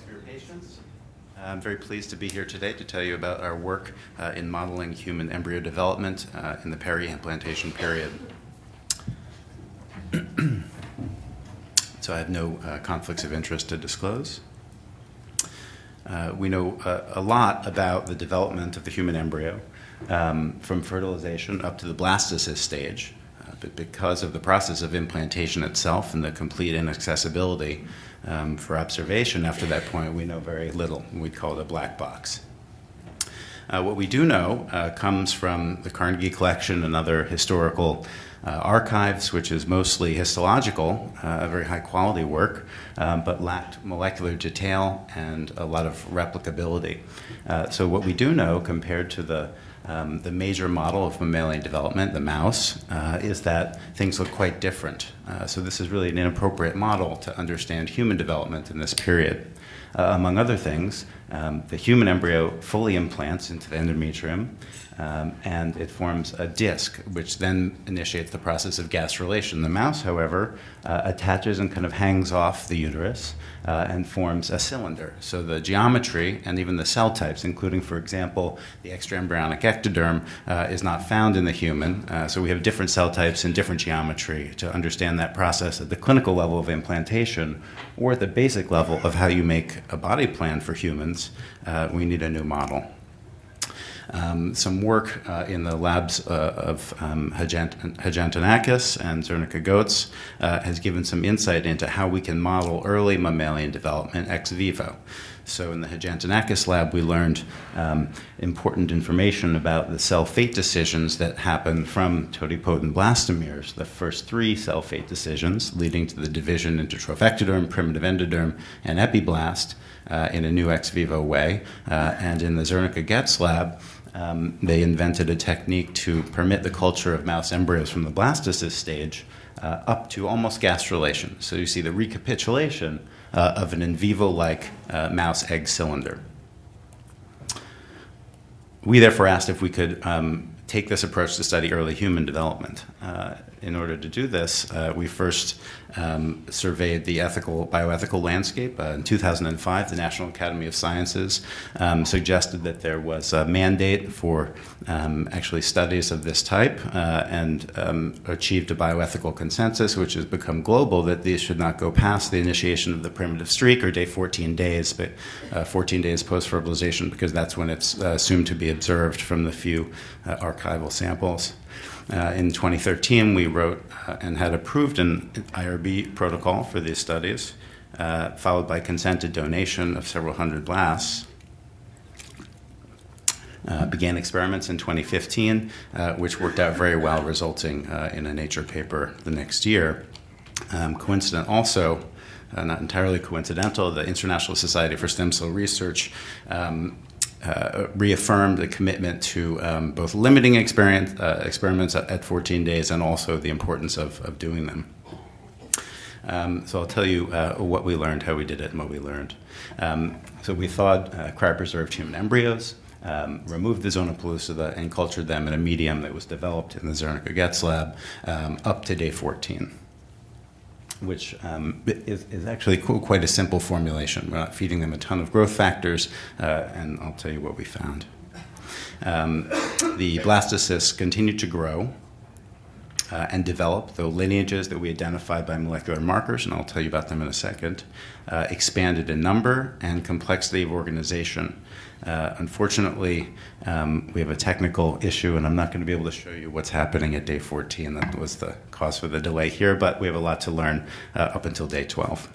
for your patience. I'm very pleased to be here today to tell you about our work in modeling human embryo development in the peri-implantation period. So I have no conflicts of interest to disclose. We know a lot about the development of the human embryo from fertilization up to the blastocyst stage. But because of the process of implantation itself and the complete inaccessibility for observation after that point, we know very little. We'd call it a black box. What we do know comes from the Carnegie Collection and other historical archives, which is mostly histological, very high-quality work, but lacked molecular detail and a lot of replicability. So what we do know, compared to the major model of mammalian development, the mouse, is that things look quite different. So this is really an inappropriate model to understand human development in this period. Among other things, the human embryo fully implants into the endometrium, and it forms a disc, which then initiates the process of gastrulation. The mouse, however, attaches and kind of hangs off the uterus and forms a cylinder. So the geometry and even the cell types, including, for example, the extraembryonic ectoderm, is not found in the human. So we have different cell types and different geometry to understand that process at the clinical level of implantation or at the basic level of how you make a body plan for humans. We need a new model. Some work in the labs of Hajantinakis and Zernicka Goetz has given some insight into how we can model early mammalian development ex vivo. So in the Hajantinakis lab, we learned important information about the cell fate decisions that happen from totipotent blastomeres, the first 3 cell fate decisions leading to the division into trophectoderm, primitive endoderm, and epiblast in a new ex vivo way. And in the Zernicka Goetz lab, they invented a technique to permit the culture of mouse embryos from the blastocyst stage up to almost gastrulation. So you see the recapitulation of an in vivo-like mouse egg cylinder. We therefore asked if we could take this approach to study early human development. In order to do this, we first surveyed the bioethical landscape. In 2005, the National Academy of Sciences suggested that there was a mandate for actually studies of this type and achieved a bioethical consensus, which has become global, that these should not go past the initiation of the primitive streak, or day 14 days, but 14 days post-fertilization, because that's when it's assumed to be observed from the few archival samples. In 2013, we wrote and had approved an IRB protocol for these studies, followed by consented donation of several hundred blasts. Began experiments in 2015, which worked out very well, resulting in a Nature paper the next year. Coincident also, not entirely coincidental, the International Society for Stem Cell Research reaffirmed the commitment to both limiting experiments at 14 days and also the importance of doing them. So I'll tell you what we learned, how we did it, and what we learned. So we thawed cryopreserved human embryos, removed the zona pellucida, and cultured them in a medium that was developed in the Zernicka Goetz lab up to day 14. Which is actually quite a simple formulation. We're not feeding them a ton of growth factors, and I'll tell you what we found. The blastocysts continued to grow and develop. The lineages that we identified by molecular markers, and I'll tell you about them in a second, expanded in number and complexity of organization. Unfortunately, we have a technical issue, and I'm not going to be able to show you what's happening at day 14. That was the cause for the delay here, but we have a lot to learn up until day 12.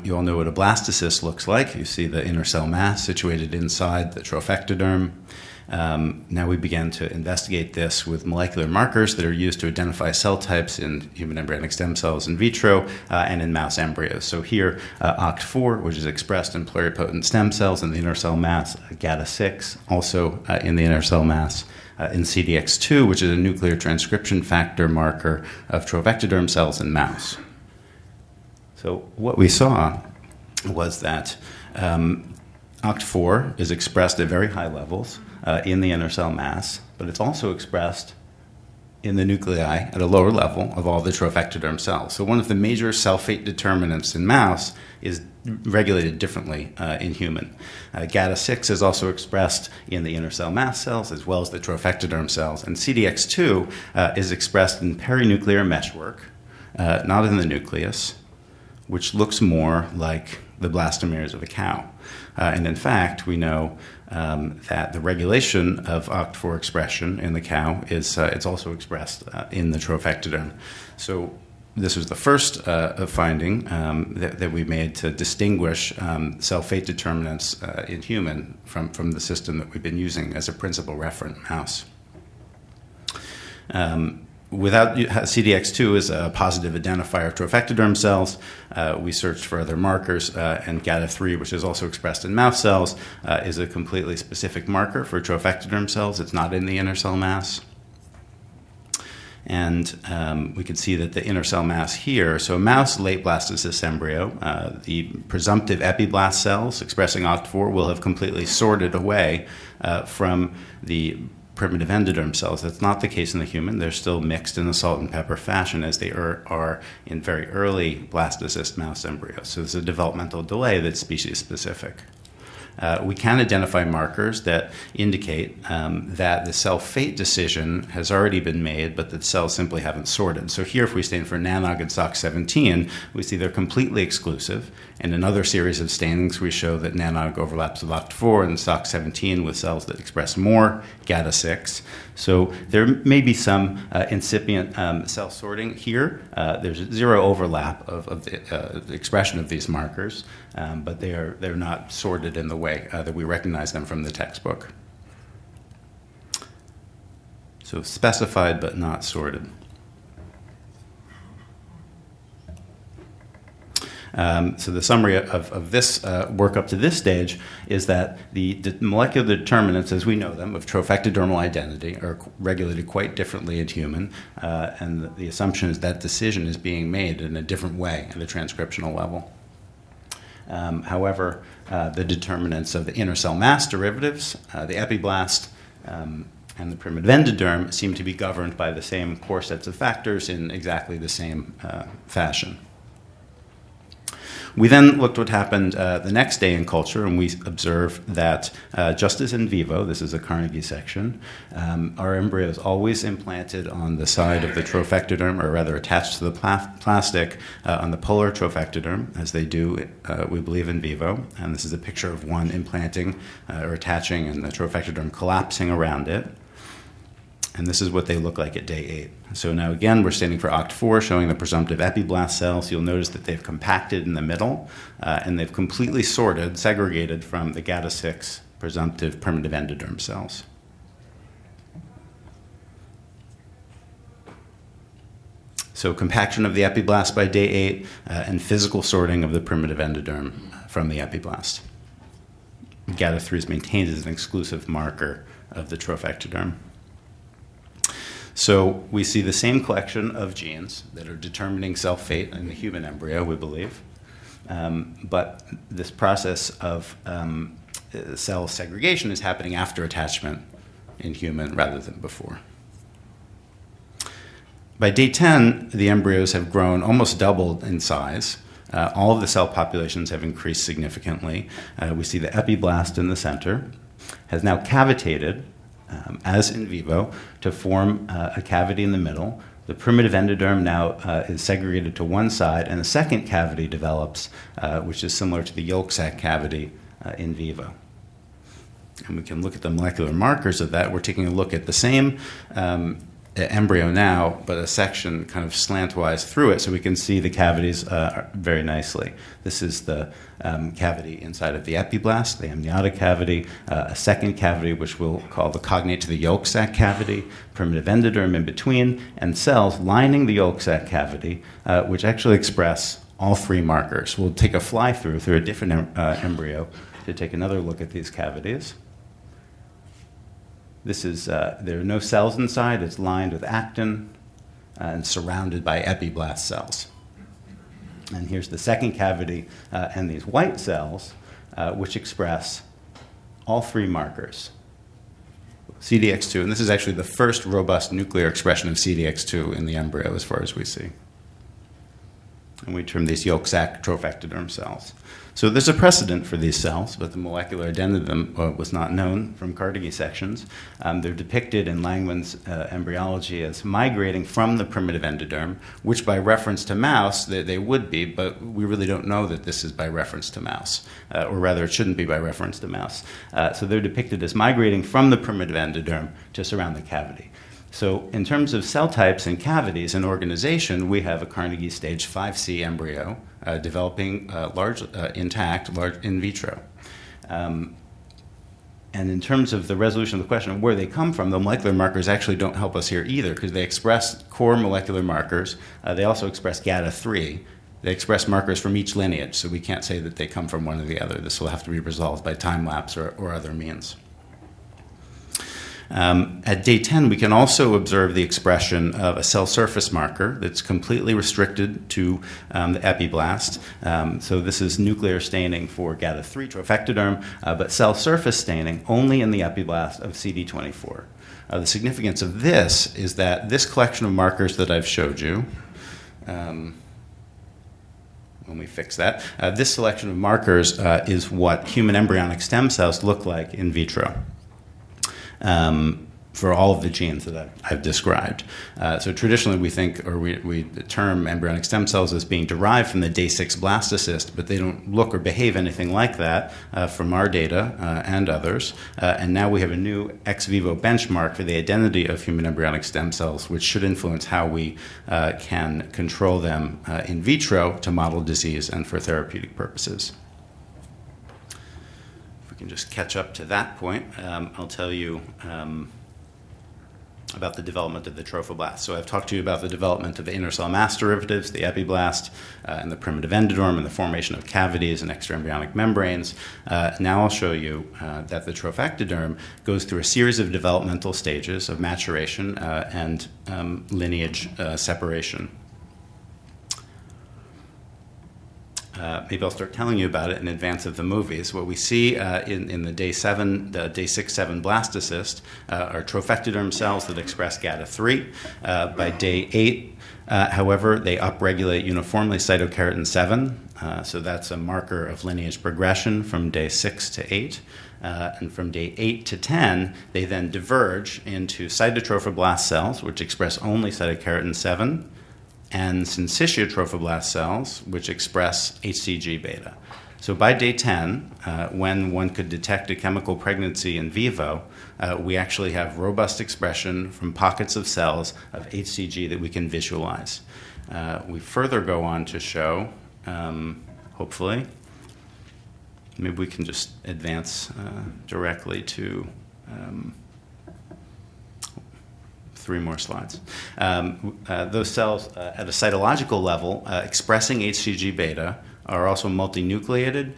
You all know what a blastocyst looks like. You see the inner cell mass situated inside the trophectoderm. Now we began to investigate this with molecular markers that are used to identify cell types in human embryonic stem cells in vitro and in mouse embryos. So here, OCT4, which is expressed in pluripotent stem cells in the inner cell mass, GATA6, also in the inner cell mass, in CDX2, which is a nuclear transcription factor marker of trophectoderm cells in mouse. So what we saw was that OCT4 is expressed at very high levels in the inner cell mass, but it's also expressed in the nuclei at a lower level of all the trophectoderm cells. So one of the major cell fate determinants in mouse is regulated differently in human. GATA6 is also expressed in the inner cell mast cells as well as the trophectoderm cells, and CDX2 is expressed in perinuclear meshwork, not in the nucleus, which looks more like the blastomeres of a cow. And in fact, we know that the regulation of OCT4 expression in the cow is it's also expressed in the trophectoderm. So this was the first finding that we made to distinguish cell fate determinants in human from the system that we've been using as a principal referent mouse. Without CDX2 as a positive identifier of trophectoderm cells, we searched for other markers, and GATA3, which is also expressed in mouse cells, is a completely specific marker for trophectoderm cells. It's not in the inner cell mass. And we can see that the inner cell mass here, so mouse late blastocyst embryo, the presumptive epiblast cells expressing OCT4 will have completely sorted away from the primitive endoderm cells. That's not the case in the human. They're still mixed in a salt and pepper fashion as they are in very early blastocyst mouse embryos. So there's a developmental delay that's species specific. We can identify markers that indicate that the cell fate decision has already been made, but the cells simply haven't sorted. So here, if we stain for NANOG and SOX17, we see they're completely exclusive. And in other series of stainings, we show that NANOG overlaps with OCT4 and SOX17 with cells that express more GATA6. So there may be some incipient cell sorting here. There's zero overlap of the expression of these markers, but they're not sorted in the way that we recognize them from the textbook. So specified but not sorted. So the summary of this work up to this stage is that the molecular determinants, as we know them, of trophectodermal identity are regulated quite differently in human, and the assumption is that decision is being made in a different way at a transcriptional level. However, the determinants of the inner cell mass derivatives, the epiblast, and the primitive endoderm seem to be governed by the same core sets of factors in exactly the same fashion. We then looked what happened the next day in culture, and we observed that just as in vivo, this is a Carnegie section, our embryos always implanted on the side of the trophectoderm, or rather attached to the plastic on the polar trophectoderm, as they do, we believe, in vivo. And this is a picture of one implanting or attaching and the trophectoderm collapsing around it. And this is what they look like at day 8. So now again, we're standing for OCT4, showing the presumptive epiblast cells. You'll notice that they've compacted in the middle, and they've completely sorted, segregated from the GATA6 presumptive primitive endoderm cells. So compaction of the epiblast by day 8, and physical sorting of the primitive endoderm from the epiblast. GATA3 is maintained as an exclusive marker of the trophectoderm. So we see the same collection of genes that are determining cell fate in the human embryo, we believe. But this process of cell segregation is happening after attachment in human rather than before. By day 10, the embryos have grown almost doubled in size. All of the cell populations have increased significantly. We see the epiblast in the center has now cavitated, as in vivo, to form a cavity in the middle. The primitive endoderm now is segregated to one side, and a second cavity develops, which is similar to the yolk sac cavity in vivo. And we can look at the molecular markers of that. We're taking a look at the same embryo now, but a section kind of slantwise through it, so we can see the cavities very nicely. This is the cavity inside of the epiblast, the amniotic cavity, a second cavity which we'll call the cognate to the yolk sac cavity, primitive endoderm in between, and cells lining the yolk sac cavity, which actually express all three markers. We'll take a fly-through through a different embryo to take another look at these cavities. This is, there are no cells inside. It's lined with actin and surrounded by epiblast cells. And here's the second cavity and these white cells, which express all three markers. CDX2, and this is actually the first robust nuclear expression of CDX2 in the embryo as far as we see. And we term these yolk sac trophectoderm cells. So there's a precedent for these cells, but the molecular identity of them was not known from Carnegie sections. They're depicted in Langman's embryology as migrating from the primitive endoderm, which by reference to mouse, they would be, but we really don't know that this is by reference to mouse, or rather it shouldn't be by reference to mouse. So they're depicted as migrating from the primitive endoderm to surround the cavity. So in terms of cell types and cavities and organization, we have a Carnegie stage 5C embryo developing intact, large in vitro. And in terms of the resolution of the question of where they come from, the molecular markers actually don't help us here either, because they express core molecular markers. They also express GATA3. They express markers from each lineage, so we can't say that they come from one or the other. This will have to be resolved by time lapse or other means. At day 10, we can also observe the expression of a cell surface marker that's completely restricted to the epiblast. So this is nuclear staining for GATA3 trophectoderm, but cell surface staining only in the epiblast of CD24. The significance of this is that this collection of markers that I've showed you, when we fix that, this selection of markers is what human embryonic stem cells look like in vitro. For all of the genes that I've described. So traditionally we think, or we term embryonic stem cells as being derived from the day 6 blastocyst, but they don't look or behave anything like that from our data and others. And now we have a new ex vivo benchmark for the identity of human embryonic stem cells, which should influence how we can control them in vitro to model disease and for therapeutic purposes. If we can just catch up to that point, I'll tell you about the development of the trophoblast. So I've talked to you about the development of the inner cell mass derivatives, the epiblast, and the primitive endoderm, and the formation of cavities and extraembryonic membranes. Now I'll show you that the trophectoderm goes through a series of developmental stages of maturation and lineage separation. Maybe I'll start telling you about it in advance of the movies. What we see in the day 6, 7 blastocyst are trophectoderm cells that express GATA3. By day 8, however, they upregulate uniformly cytokeratin 7. So that's a marker of lineage progression from day 6 to 8. And from day 8 to 10, they then diverge into cytotrophoblast cells, which express only cytokeratin 7, and syncytia trophoblast cells, which express HCG beta. So by day 10, when one could detect a chemical pregnancy in vivo, we actually have robust expression from pockets of cells of HCG that we can visualize. We further go on to show, hopefully, maybe we can just advance directly to 3 more slides. Those cells at a cytological level expressing HCG beta are also multinucleated.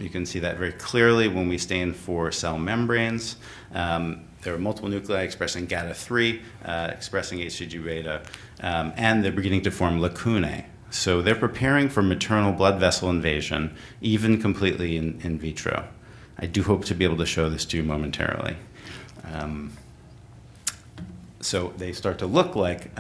You can see that very clearly when we stain for cell membranes. There are multiple nuclei expressing GATA3, expressing HCG beta, and they're beginning to form lacunae. So they're preparing for maternal blood vessel invasion, even completely in vitro. I do hope to be able to show this to you momentarily. So they start to look like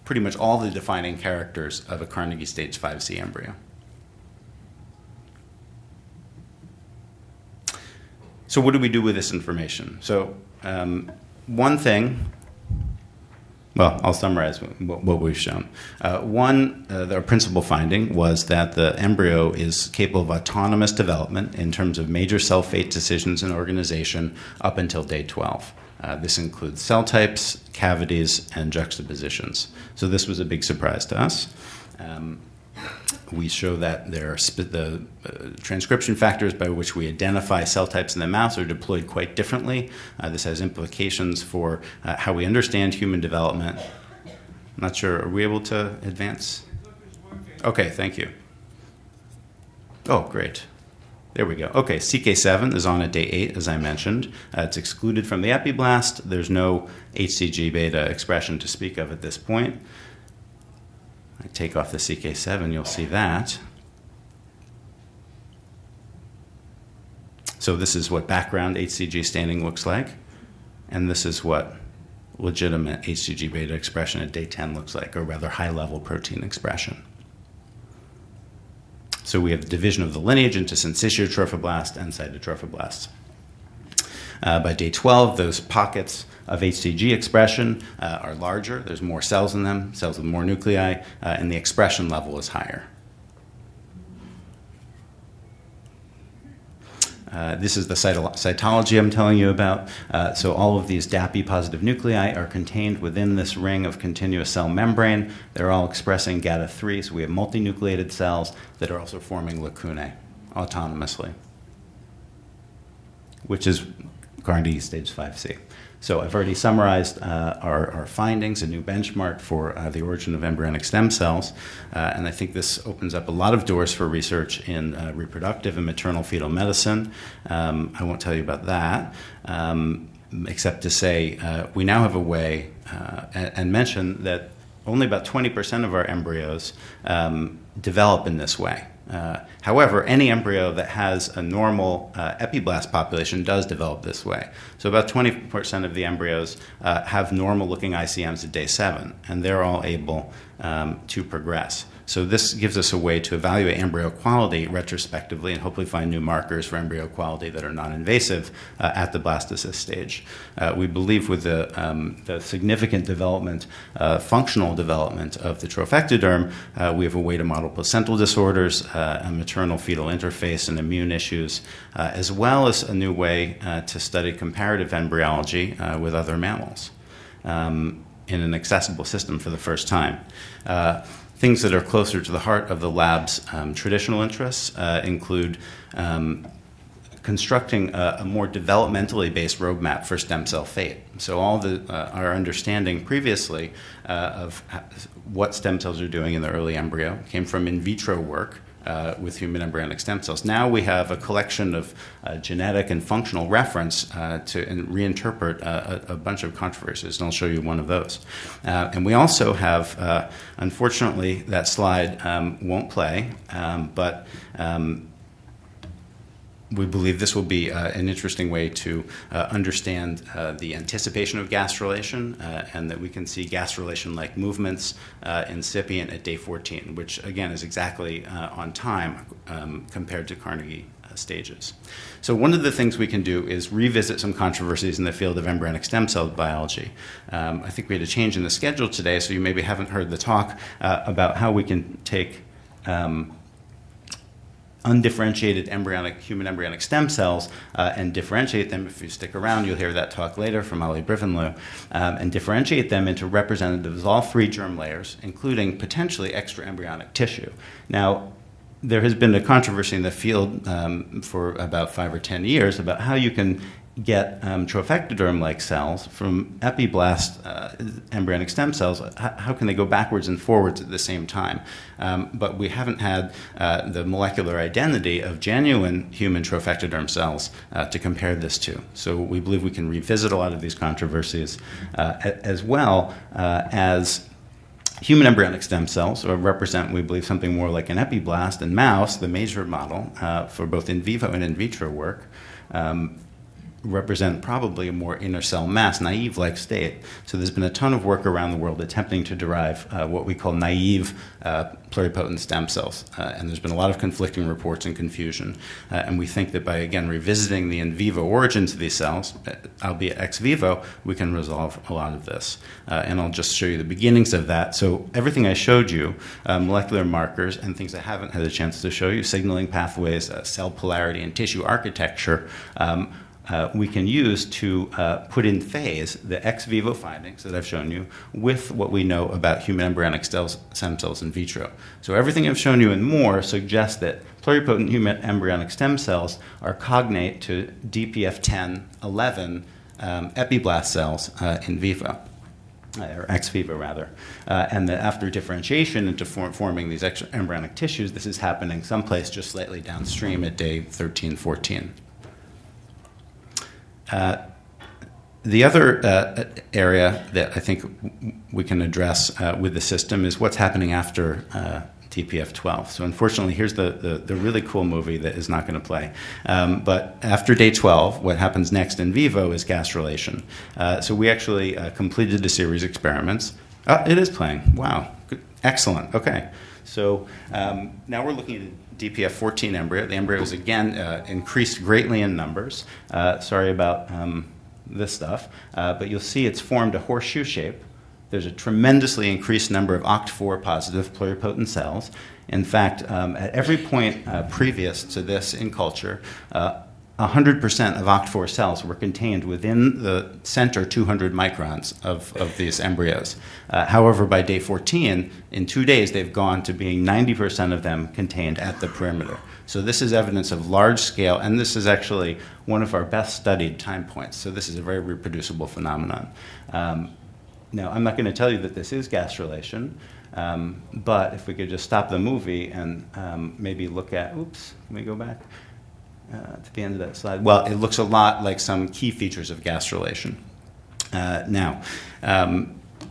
pretty much all the defining characters of a Carnegie stage 5C embryo. So what do we do with this information? So one thing, well, I'll summarize what we've shown. Our principal finding was that the embryo is capable of autonomous development in terms of major cell fate decisions and organization up until day 12. This includes cell types, cavities, and juxtapositions. So this was a big surprise to us. We show that the transcription factors by which we identify cell types in the mouse are deployed quite differently. This has implications for how we understand human development. I'm not sure, are we able to advance? Okay, thank you. Oh, great. There we go. Okay, CK7 is on at day 8, as I mentioned. It's excluded from the epiblast. There's no HCG beta expression to speak of at this point. I take off the CK7, you'll see that. So this is what background HCG staining looks like. and this is what legitimate HCG beta expression at day 10 looks like, or rather high-level protein expression. So we have the division of the lineage into syncytial trophoblast and cytotrophoblast. By day 12, those pockets of HCG expression are larger. There's more cells in them, cells with more nuclei, and the expression level is higher. This is the cytology I'm telling you about. So all of these DAPI-positive nuclei are contained within this ring of continuous cell membrane. They're all expressing GATA3, so we have multinucleated cells that are also forming lacunae autonomously, which is Carnegie stage 5C. So I've already summarized our findings, a new benchmark for the origin of embryonic stem cells, and I think this opens up a lot of doors for research in reproductive and maternal fetal medicine. I won't tell you about that, except to say we now have a way, and mention that only about 20% of our embryos develop in this way. However, any embryo that has a normal epiblast population does develop this way. So about 20% of the embryos have normal-looking ICMs at day 7, and they're all able to progress. So this gives us a way to evaluate embryo quality retrospectively and hopefully find new markers for embryo quality that are non-invasive at the blastocyst stage. We believe with the significant development, functional development of the trophectoderm, we have a way to model placental disorders, a maternal-fetal interface, and immune issues, as well as a new way to study comparative embryology with other mammals in an accessible system for the first time. Things that are closer to the heart of the lab's traditional interests include constructing a more developmentally based roadmap for stem cell fate. So all our understanding previously of what stem cells are doing in the early embryo came from in vitro work with human embryonic stem cells. Now we have a collection of genetic and functional reference to reinterpret a bunch of controversies, and I'll show you one of those. And we also have, unfortunately, that slide won't play, but we believe this will be an interesting way to understand the anticipation of gastrulation, and that we can see gastrulation-like movements incipient at day 14, which, again, is exactly on time compared to Carnegie stages. So one of the things we can do is revisit some controversies in the field of embryonic stem cell biology. I think we had a change in the schedule today, so you maybe haven't heard the talk about how we can take undifferentiated human embryonic stem cells and differentiate them. If you stick around, you'll hear that talk later from Ali Brivenlow, and differentiate them into representatives of all 3 germ layers, including potentially extra embryonic tissue. Now, there has been a controversy in the field for about 5 or 10 years about how you can get trophectoderm-like cells from epiblast embryonic stem cells. How can they go backwards and forwards at the same time? But we haven't had the molecular identity of genuine human trophectoderm cells to compare this to. So we believe we can revisit a lot of these controversies, as well as human embryonic stem cells represent, we believe, something more like an epiblast, and mouse, the major model for both in vivo and in vitro work, represent probably a more inner cell mass, naive-like state. So there's been a ton of work around the world attempting to derive what we call naive pluripotent stem cells. And there's been a lot of conflicting reports and confusion. And we think that by, again, revisiting the in vivo origins of these cells, albeit ex vivo, we can resolve a lot of this. And I'll just show you the beginnings of that. So everything I showed you, molecular markers and things I haven't had a chance to show you, signaling pathways, cell polarity, and tissue architecture, we can use to put in phase the ex vivo findings that I've shown you with what we know about human embryonic stem cells in vitro. So everything I've shown you and more suggests that pluripotent human embryonic stem cells are cognate to DPF10-11 epiblast cells in vivo. Or ex vivo, rather. And that after differentiation into forming these extra embryonic tissues, this is happening someplace just slightly downstream at day 13, 14. The other area that I think we can address with the system is what's happening after TPF-12. So unfortunately, here's the really cool movie that is not going to play. But after day 12, what happens next in vivo is gastrulation. So we actually completed a series of experiments. It is playing. Wow. Good. Excellent. Okay. So now we're looking at a DPF-14 embryo. The embryo is, again, increased greatly in numbers. Sorry about this stuff. But you'll see it's formed a horseshoe shape. There's a tremendously increased number of OCT4 positive pluripotent cells. In fact, at every point previous to this in culture, 100% of OCT4 cells were contained within the center 200 microns of these embryos. However, by day 14, in 2 days, they've gone to being 90% of them contained at the perimeter. So this is evidence of large scale, and this is actually one of our best studied time points. So this is a very reproducible phenomenon. Now, I'm not going to tell you that this is gastrulation, but if we could just stop the movie and maybe look at, oops, can we go back to the end of that slide? Well, it looks a lot like some key features of gastrulation.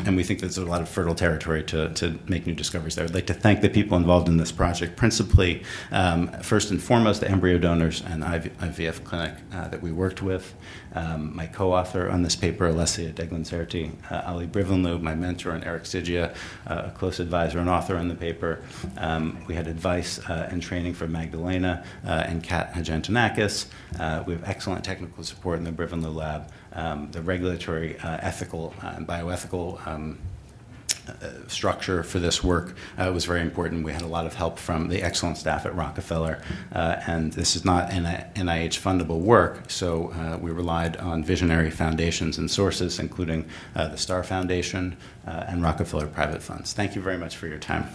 And we think there's a lot of fertile territory to make new discoveries there. I'd like to thank the people involved in this project, principally, first and foremost, the embryo donors and IVF clinic that we worked with. My co-author on this paper, Alessia Deglancerti, Ali Brivanlou, my mentor, and Eric Sigia, a close advisor and author on the paper. We had advice and training from Magdalena and Kat Hajantanakis. We have excellent technical support in the Brivanlou lab. The regulatory, ethical, and bioethical structure for this work was very important. We had a lot of help from the excellent staff at Rockefeller, and this is not NIH fundable work, so we relied on visionary foundations and sources, including the Star Foundation and Rockefeller private funds. Thank you very much for your time.